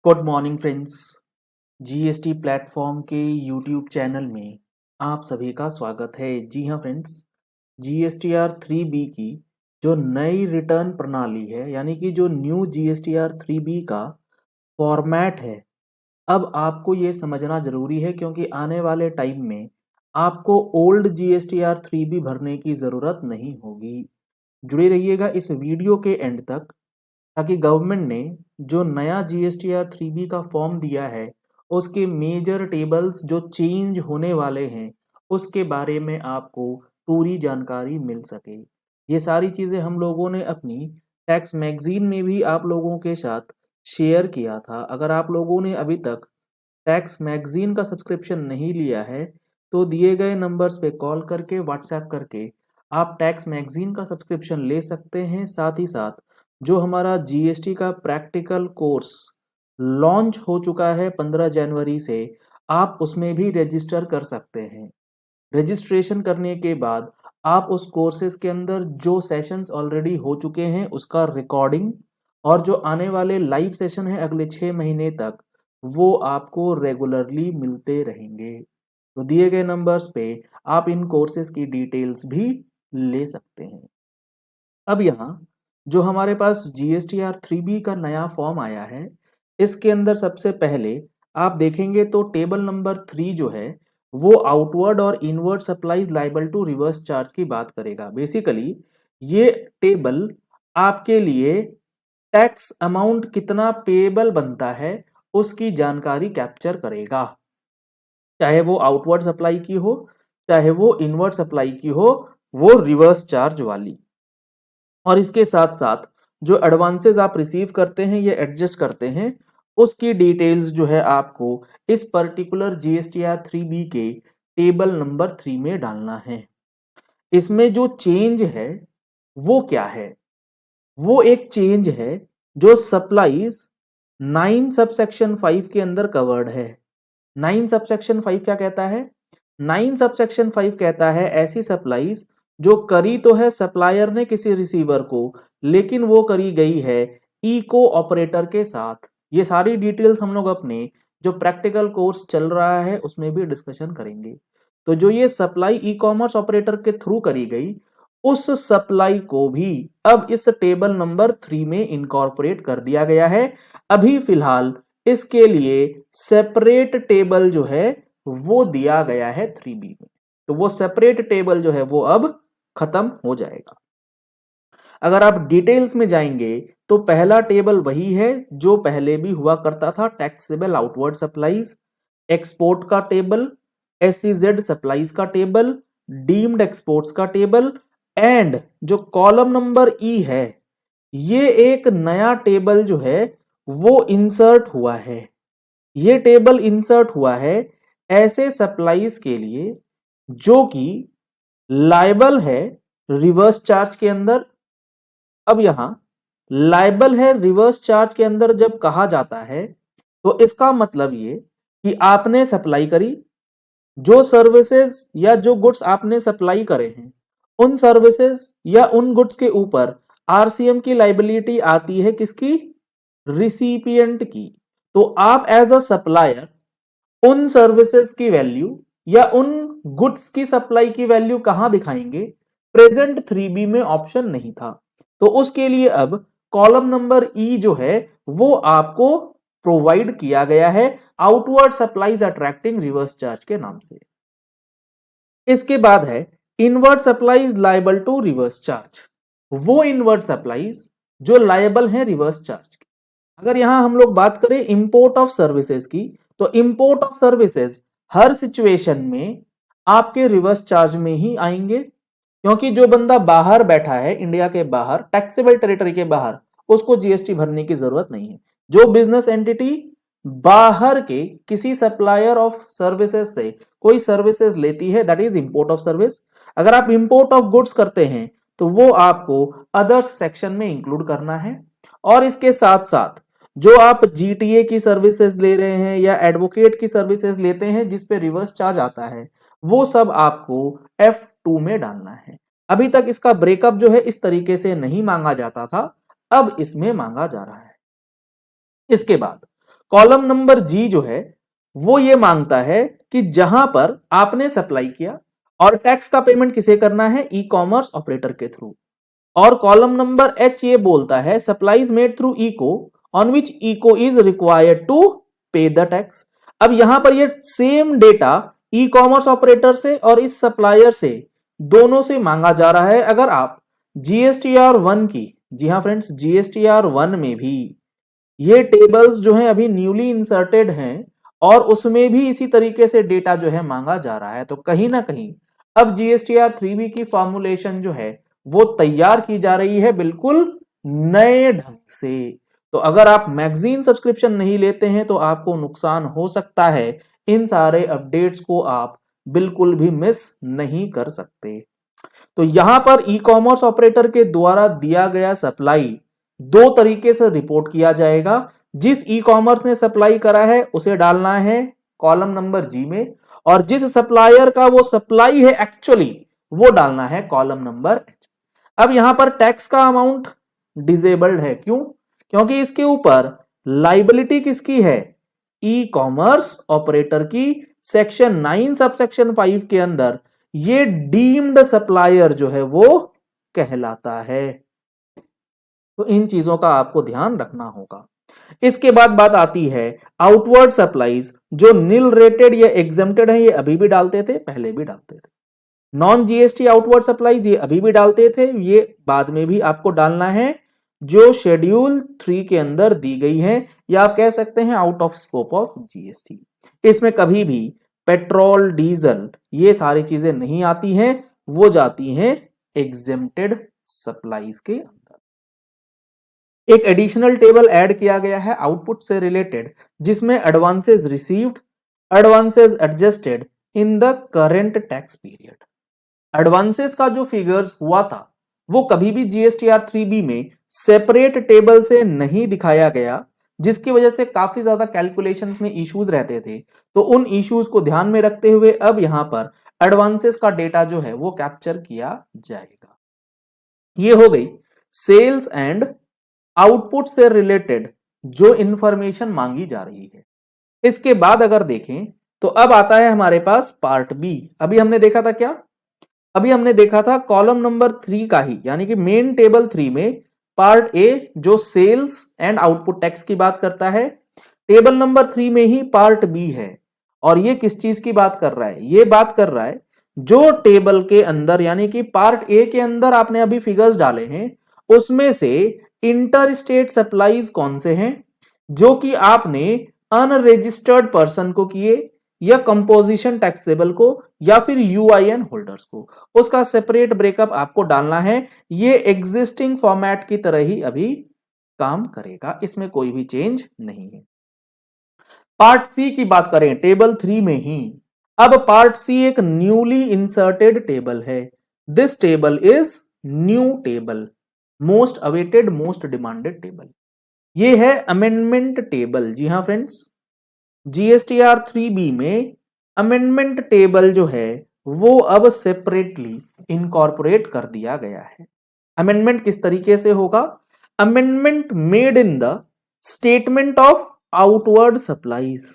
Good morning friends. GST platform के YouTube channel में आप सभी का स्वागत है। जी हाँ फ्रेंड्स, जीएसटीआर 3B की जो नई रिटर्न प्रणाली है, यानी कि जो न्यू जीएसटीआर 3B का फॉर्मेट है, अब आपको ये समझना जरूरी है क्योंकि आने वाले टाइम में आपको ओल्ड जीएसटीआर 3B भरने की ज़रूरत नहीं होगी। जुड़े रहिएगा इस वीडियो के एंड तक, ताकि गवर्नमेंट ने जो नया जीएसटीआर 3B का फॉर्म दिया है उसके मेजर टेबल्स जो चेंज होने वाले हैं उसके बारे में आपको पूरी जानकारी मिल सके। ये सारी चीज़ें हम लोगों ने अपनी टैक्स मैगजीन में भी आप लोगों के साथ शेयर किया था। अगर आप लोगों ने अभी तक टैक्स मैगजीन का सब्सक्रिप्शन नहीं लिया है तो दिए गए नंबर्स पे कॉल करके व्हाट्सएप करके आप टैक्स मैगजीन का सब्सक्रिप्शन ले सकते हैं। साथ ही साथ जो हमारा जीएसटी का प्रैक्टिकल कोर्स लॉन्च हो चुका है 15 जनवरी से, आप उसमें भी रजिस्टर कर सकते हैं। रजिस्ट्रेशन करने के बाद आप उस कोर्सेज के अंदर जो सेशंस ऑलरेडी हो चुके हैं उसका रिकॉर्डिंग और जो आने वाले लाइव सेशन है अगले 6 महीने तक, वो आपको रेगुलरली मिलते रहेंगे। तो दिए गए नंबर्स पे आप इन कोर्सेज की डिटेल्स भी ले सकते हैं। अब यहाँ जो हमारे पास जीएसटीआर 3B का नया फॉर्म आया है, इसके अंदर सबसे पहले आप देखेंगे तो टेबल नंबर 3 जो है वो आउटवर्ड और inward supplies liable to reverse charge की बात करेगा। बेसिकली ये टेबल आपके लिए टैक्स अमाउंट कितना पेएबल बनता है उसकी जानकारी कैप्चर करेगा, चाहे वो आउटवर्ड सप्लाई की हो चाहे वो इनवर्ड सप्लाई की हो, वो रिवर्स चार्ज वाली। और इसके साथ साथ जो एडवांसेस आप रिसीव करते हैं ये एडजस्ट करते हैं, उसकी डिटेल्स जो है आपको इस पर्टिकुलर जीएसटीआर 3B के टेबल नंबर 3 में डालना है। इसमें जो चेंज है वो क्या है? वो एक चेंज है जो सप्लाईज 9 सबसेक्शन 5 के अंदर कवर्ड है। 9 सबसेक्शन 5 क्या कहता है? 9 सबसेक्शन 5 कहता है ऐसी सप्लाईज जो करी तो है सप्लायर ने किसी रिसीवर को, लेकिन वो करी गई है इको ऑपरेटर के साथ। ये सारी डिटेल्स हम लोग अपने जो प्रैक्टिकल कोर्स चल रहा है उसमें भी डिस्कशन करेंगे। तो जो ये सप्लाई ई कॉमर्स ऑपरेटर के थ्रू करी गई, उस सप्लाई को भी अब इस टेबल नंबर 3 में इनकॉर्पोरेट कर दिया गया है। अभी फिलहाल इसके लिए सेपरेट टेबल जो है वो दिया गया है 3B में, तो वो सेपरेट टेबल जो है वो अब खत्म हो जाएगा। अगर आप डिटेल्स में जाएंगे तो पहला टेबल वही है जो पहले भी हुआ करता था, टैक्सेबल आउटवर्ड सप्लाईज, एक्सपोर्ट का टेबल, एसईजेड सप्लाईज का टेबल, डीम्ड एक्सपोर्ट्स का टेबल, एंड जो कॉलम नंबर ई है ये एक नया टेबल जो है वो इंसर्ट हुआ है। ये टेबल इंसर्ट हुआ है ऐसे सप्लाईज के लिए जो कि लायबल है रिवर्स चार्ज के अंदर। अब यहां लायबल है रिवर्स चार्ज के अंदर जब कहा जाता है तो इसका मतलब ये कि आपने सप्लाई करी, जो सर्विसेज या जो गुड्स आपने सप्लाई करे हैं उन सर्विसेज या उन गुड्स के ऊपर आरसीएम की लाइबिलिटी आती है किसकी? रिसिपिएंट की। तो आप एज अ सप्लायर उन सर्विसेज की वैल्यू या उन गुड्स की सप्लाई की वैल्यू कहां दिखाएंगे? प्रेजेंट 3B में ऑप्शन नहीं था, तो उसके लिए अब कॉलम नंबर ई जो है वो आपको प्रोवाइड किया गया है outward supplies attracting reverse charge के नाम से। इसके बाद है inward supplies liable to reverse charge. वो इनवर्ड सप्लाईज जो लायबल है रिवर्स चार्ज की। अगर यहां हम लोग बात करें इंपोर्ट ऑफ सर्विसेज की, तो import of services her situation में आपके रिवर्स चार्ज में ही आएंगे, क्योंकि जो बंदा बाहर बैठा है इंडिया के बाहर, टैक्सेबल टेरिटरी के बाहर, उसको जीएसटी भरने की जरूरत नहीं है। जो बिजनेस एंटिटी बाहर के किसी सप्लायर ऑफ सर्विसेज से कोई सर्विसेज लेती है, that is import of service. अगर आप इंपोर्ट ऑफ गुड्स करते हैं तो वो आपको अदर्स सेक्शन में इंक्लूड करना है। और इसके साथ साथ जो आप जीटीए की सर्विसेज ले रहे हैं या एडवोकेट की सर्विसेज लेते हैं जिस पे रिवर्स चार्ज आता है, वो सब आपको F2 में डालना है। अभी तक इसका ब्रेकअप जो है इस तरीके से नहीं मांगा जाता था, अब इसमें मांगा जा रहा है। इसके बाद कॉलम नंबर जी जो है वो ये मांगता है कि जहां पर आपने सप्लाई किया और टैक्स का पेमेंट किसे करना है, ई कॉमर्स ऑपरेटर के थ्रू। और कॉलम नंबर एच ये बोलता है supplies made through ECO on which ECO is required to pay the tax. अब यहां पर ये same data e commerce operator से और इस सप्लायर से दोनों से मांगा जा रहा है। अगर आप जीएसटीआर 1 की, जी हाँ फ्रेंड्स, जीएसटीआर 1 में भी ये टेबल्स जो हैं अभी न्यूली इंसर्टेड हैं और उसमें भी इसी तरीके से डेटा जो है मांगा जा रहा है, तो कहीं ना कहीं अब जीएसटीआर 3B की फॉर्मुलेशन जो है वो तैयार की जा रही है बिल्कुल नए ढंग से। तो अगर आप मैगजीन सब्सक्रिप्शन नहीं लेते हैं तो आपको नुकसान हो सकता है, इन सारे अपडेट्स को आप बिल्कुल भी मिस नहीं कर सकते। तो यहां पर ई कॉमर्स ऑपरेटर के द्वारा दिया गया सप्लाई दो तरीके से रिपोर्ट किया जाएगा। जिस ई कॉमर्स ने सप्लाई करा है उसे डालना है कॉलम नंबर जी में, और जिस सप्लायर का वो सप्लाई है एक्चुअली वो डालना है कॉलम नंबर एच। अब यहां पर टैक्स का अमाउंट डिसेबल्ड है, क्यों? क्योंकि इसके ऊपर लाइबिलिटी किसकी है, ई कॉमर्स ऑपरेटर की। सेक्शन 9 सबसेक्शन 5 के अंदर ये डीम्ड सप्लायर जो है वो कहलाता है। तो इन चीजों का आपको ध्यान रखना होगा। इसके बाद बात आती है आउटवर्ड सप्लाईज, जो नील रेटेड या एग्जेम्प्टेड है, ये अभी भी डालते थे, पहले भी डालते थे। नॉन जीएसटी आउटवर्ड सप्लाईज ये अभी भी डालते थे, ये बाद में भी आपको डालना है, जो शेड्यूल 3 के अंदर दी गई है, या आप कह सकते हैं out of scope of GST. इसमें कभी भी पेट्रोल, डीजल, ये सारी चीजें नहीं आती हैं, वो जाती हैं एग्जेम्प्टेड सप्लाईज के अंदर। एक एडिशनल टेबल ऐड किया गया है आउटपुट से रिलेटेड, जिसमें advances received, advances adjusted in the current tax period. Advances का जो फिगर्स हुआ था वो कभी भी जीएसटीआर 3B में सेपरेट टेबल से नहीं दिखाया गया, जिसकी वजह से काफी ज्यादा कैलकुलेशंस में इश्यूज रहते थे। तो उन इश्यूज को ध्यान में रखते हुए अब यहां पर एडवांसेस का डेटा जो है वो कैप्चर किया जाएगा। ये हो गई सेल्स एंड आउटपुट से रिलेटेड जो इंफॉर्मेशन मांगी जा रही है। इसके बाद अगर देखें तो अब आता है हमारे पास पार्ट बी। अभी हमने देखा था क्या, अभी हमने देखा था कॉलम नंबर 3 का ही, यानी कि मेन टेबल 3 में पार्ट ए जो सेल्स एंड आउटपुट टैक्स की बात करता है, टेबल नंबर 3 में ही पार्ट बी है। और ये किस चीज की बात कर रहा है, ये बात कर रहा है जो टेबल के अंदर, यानी कि पार्ट ए के अंदर आपने अभी फिगर्स डाले हैं, उसमें से इंटर स्टेट सप्लाईज कौन से हैं जो कि आपने अनरजिस्टर्ड पर्सन को किए, या कंपोजिशन टैक्सेबल को, या फिर यूआईएन होल्डर्स को, उसका सेपरेट ब्रेकअप आपको डालना है। ये एग्जिस्टिंग फॉर्मेट की तरह ही अभी काम करेगा, इसमें कोई भी चेंज नहीं है। पार्ट सी की बात करें टेबल 3 में ही, अब पार्ट सी एक न्यूली इंसर्टेड टेबल है। This table is new table, most awaited, most demanded table. ये है अमेंडमेंट टेबल। जी हां फ्रेंड्स, जीएसटीआर 3B में अमेंडमेंट टेबल जो है वो अब सेपरेटली इनकॉर्पोरेट कर दिया गया है। अमेंडमेंट किस तरीके से होगा, amendment made in the statement of outward supplies,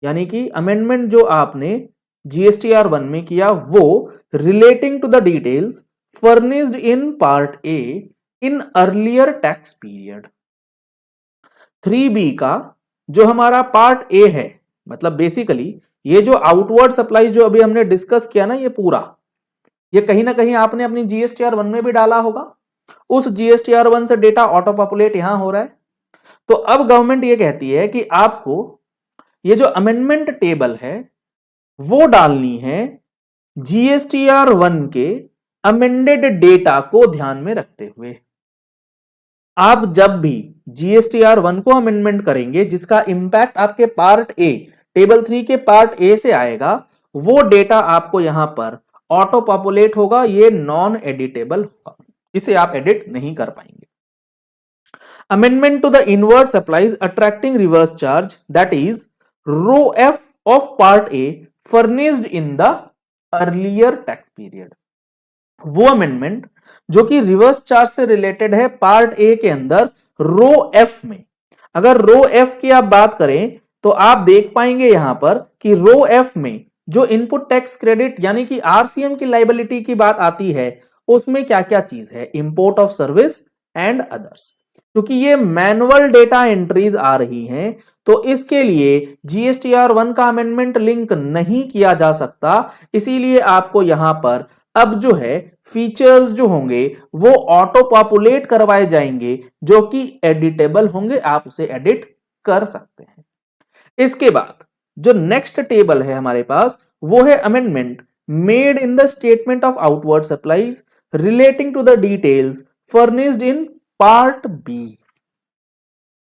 यानी कि अमेंडमेंट जो आपने जीएसटीआर 1 में किया वो relating to the details furnished in part A in earlier tax period. 3B का जो हमारा पार्ट ए है, मतलब बेसिकली ये जो आउटवर्ड सप्लाई जो अभी हमने डिस्कस किया ना, ये पूरा, ये कहीं ना कहीं आपने अपनी जीएसटीआर 1 में भी डाला होगा। उस जीएसटीआर 1 से डेटा ऑटो पॉपुलेट यहां हो रहा है। तो अब गवर्नमेंट ये कहती है कि आपको ये जो अमेंडमेंट टेबल है वो डालनी है जीएसटीआर 1 के अमेंडेड डेटा को ध्यान में रखते हुए। आप जब भी जीएसटीआर 1 को अमेंडमेंट करेंगे जिसका इंपैक्ट आपके पार्ट ए, टेबल 3 के पार्ट ए से आएगा, वो डेटा आपको यहां पर ऑटो पॉपुलेट होगा, ये नॉन एडिटेबल होगा, इसे आप एडिट नहीं कर पाएंगे। Amendment to the inward supplies attracting reverse charge, that is row F of part A furnished in the earlier tax period. वो अमेंडमेंट जो कि रिवर्स चार्ज से रिलेटेड है पार्ट ए के अंदर रो एफ में। अगर रो एफ की आप बात करें तो आप देख पाएंगे यहां पर कि रो एफ में जो इनपुट टैक्स क्रेडिट यानी कि आरसीएम की लाइबिलिटी की बात आती है उसमें क्या क्या चीज है, import of service and others. क्योंकि ये मैनुअल डेटा एंट्रीज आ रही हैं तो इसके लिए जीएसटीआर 1 का अमेंडमेंट लिंक नहीं किया जा सकता, इसीलिए आपको यहां पर अब जो है फीचर्स जो होंगे वो ऑटो पॉपुलेट करवाए जाएंगे जो कि एडिटेबल होंगे, आप उसे एडिट कर सकते हैं। इसके बाद जो नेक्स्ट टेबल है हमारे पास वो है amendment made in the statement of outward supplies relating to the details furnished in part B.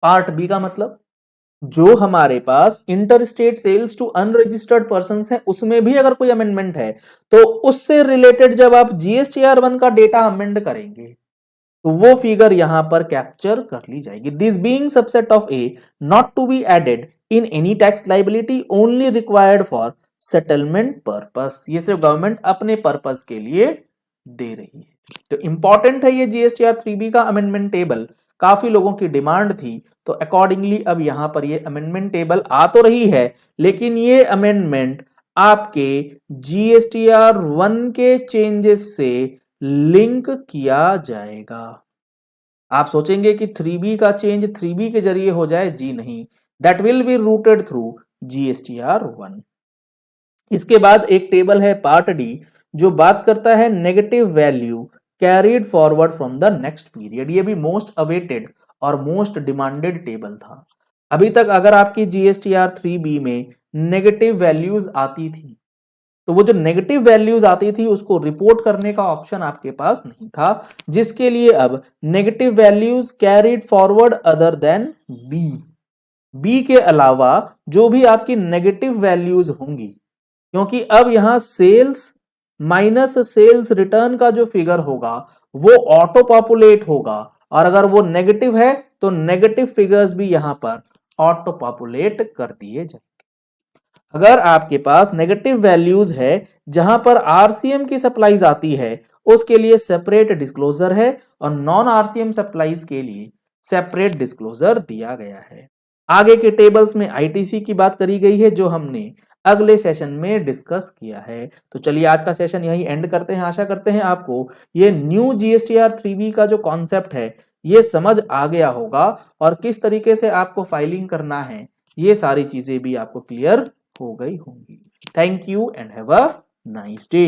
Part B का मतलब जो हमारे पास inter state sales to unregistered person है उसमें भी अगर कोई अमेंडमेंट है तो उससे रिलेटेड जब आप जीएसटीआर 1 का डेटा अमेंड करेंगे तो वो फिगर यहां पर कैप्चर कर ली जाएगी। This being subset of A not to be added in any tax liability only required for settlement purpose. ये सिर्फ गवर्नमेंट अपने पर्पस के लिए दे रही है। तो इंपॉर्टेंट है ये जीएसटीआर 3B का अमेंडमेंट टेबल, काफी लोगों की डिमांड थी तो अकॉर्डिंगली अब यहां पर ये अमेंडमेंट टेबल आ तो रही है लेकिन ये अमेंडमेंट आपके जीएसटीआर 1 के चेंजेस से लिंक किया जाएगा। आप सोचेंगे कि 3B का चेंज 3B के जरिए हो जाए, जी नहीं, that will be rooted through GSTR 1। इसके बाद एक टेबल है पार्ट डी जो बात करता है negative value carried forward from the next period. ये भी मोस्ट अवेटेड और मोस्ट डिमांडेड टेबल था। अभी तक अगर आपकी जीएसटीआर 3B में नेगेटिव वैल्यूज आती थी तो वो जो नेगेटिव वैल्यूज आती थी उसको रिपोर्ट करने का ऑप्शन आपके पास नहीं था, जिसके लिए अब negative values carried forward other than B के अलावा जो भी आपकी नेगेटिव वैल्यूज होंगी, क्योंकि अब यहां सेल्स माइनस सेल्स रिटर्न का जो फिगर होगा वो ऑटो पॉपुलेट होगा और अगर वो नेगेटिव है तो नेगेटिव फिगर्स भी यहां पर ऑटो पॉपुलेट कर दिए जाएंगे। अगर आपके पास नेगेटिव वैल्यूज है जहां पर आरसीएम की सप्लाईज आती है उसके लिए सेपरेट डिस्क्लोजर है और नॉन आरसीएम सप्लाईज के लिए सेपरेट डिस्क्लोजर दिया गया है। आगे के टेबल्स में आईटीसी की बात करी गई है जो हमने अगले सेशन में डिस्कस किया है। तो चलिए आज का सेशन यही एंड करते हैं। आशा करते हैं आपको ये न्यू जीएसटीआर 3B का जो कॉन्सेप्ट है ये समझ आ गया होगा और किस तरीके से आपको फाइलिंग करना है ये सारी चीजें भी आपको क्लियर हो गई होंगी। Thank you and have a nice day.